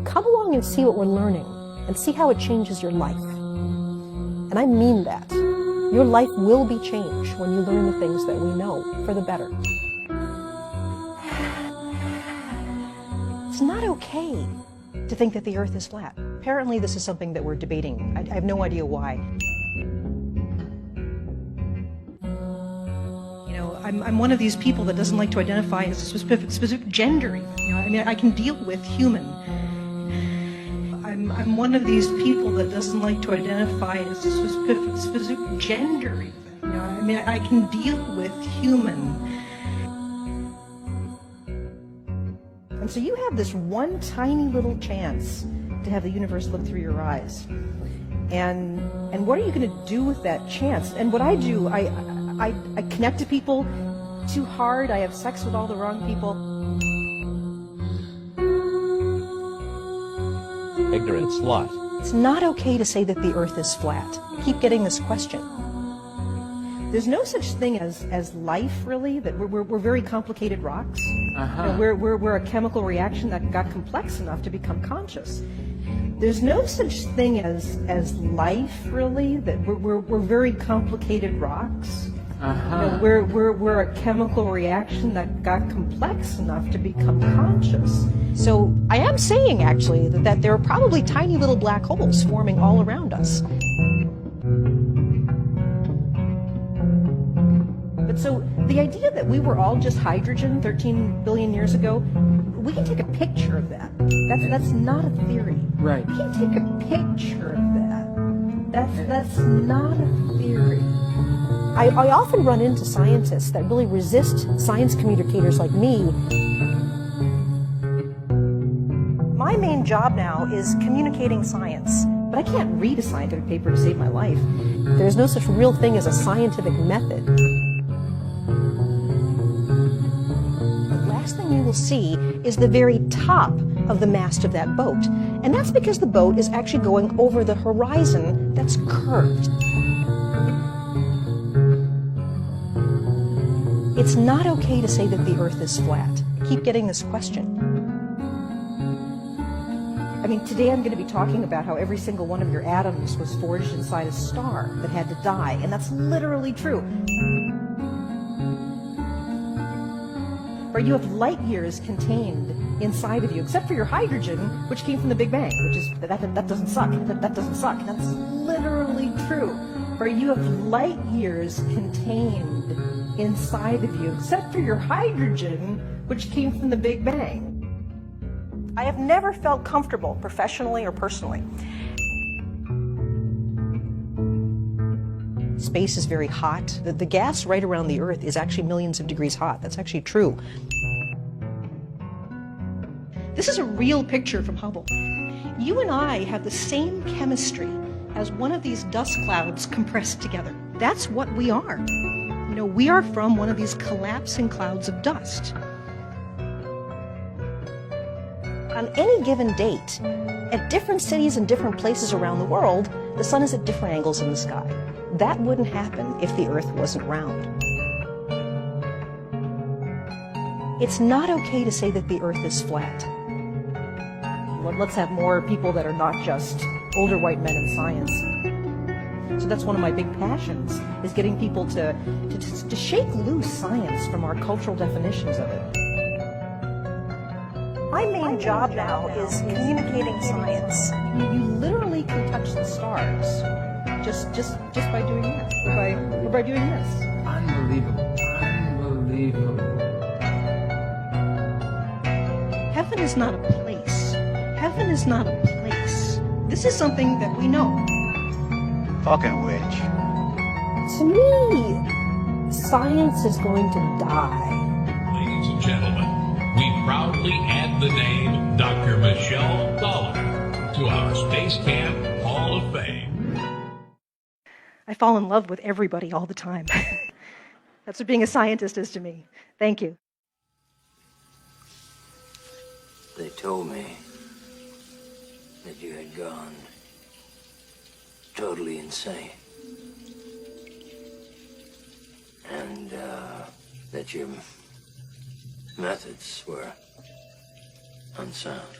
come along and see what we're learning and see how it changes your life. And I mean that. Your life will be changed when you learn the things that we know for the better. It's not okay to think that the earth is flat. Apparently this is something that we're debating. I have no idea why. I'm one of these people that doesn't like to identify as a specific gender even. I can deal with human. I'm one of these people that doesn't like to identify as a specific gender even. I can deal with human. And so you have this one tiny little chance to have the universe look through your eyes. And what are you going to do with that chance? And what I do, I connect to people too hard. I have sex with all the wrong people. Ignorant slut. It's not okay to say that the earth is flat. I keep getting this question. There's no such thing as life, really, that we're very complicated rocks. We're a chemical reaction that got complex enough to become conscious. There's no such thing as life, really, that we're very complicated rocks. We're a chemical reaction that got complex enough to become conscious. So I am saying, actually, that there are probably tiny little black holes forming all around us. But so the idea that we were all just hydrogen 13 billion years ago, we can take a picture of that. That's not a theory. Right. We can take a picture of that. That's not a theory. I often run into scientists that really resist science communicators like me. My main job now is communicating science, but I can't read a scientific paper to save my life. There's no such real thing as a scientific method. The last thing you will see is the very top of the mast of that boat. And that's because the boat is actually going over the horizon that's curved. It's not okay to say that the earth is flat. I keep getting this question. Today I'm going to be talking about how every single one of your atoms was forged inside a star that had to die, and that's literally true. Or you have light years contained inside of you, except for your hydrogen, which came from the Big Bang, which is, that doesn't suck, that doesn't suck. That's literally true. Or you have light years contained inside of you, except for your hydrogen, which came from the Big Bang. I have never felt comfortable, professionally or personally. Space is very hot. The gas right around the Earth is actually millions of degrees hot. That's actually true. This is a real picture from Hubble. You and I have the same chemistry as one of these dust clouds compressed together. That's what we are. We are from one of these collapsing clouds of dust. On any given date, at different cities and different places around the world, the sun is at different angles in the sky. That wouldn't happen if the Earth wasn't round. It's not okay to say that the Earth is flat. Let's have more people that are not just older white men in science. So that's one of my big passions, is getting people to shake loose science from our cultural definitions of it. My main job now is communicating science. You literally can touch the stars just by doing this, or by doing this. Unbelievable. Unbelievable. Heaven is not a place. Heaven is not a place. This is something that we know. Fucking witch. To me, science is going to die. Ladies and gentlemen, we proudly add the name Dr. Meishel Thaller to our Space Camp Hall of Fame. I fall in love with everybody all the time. That's what being a scientist is to me. Thank you. They told me that you had gone totally insane. And that your methods were unsound.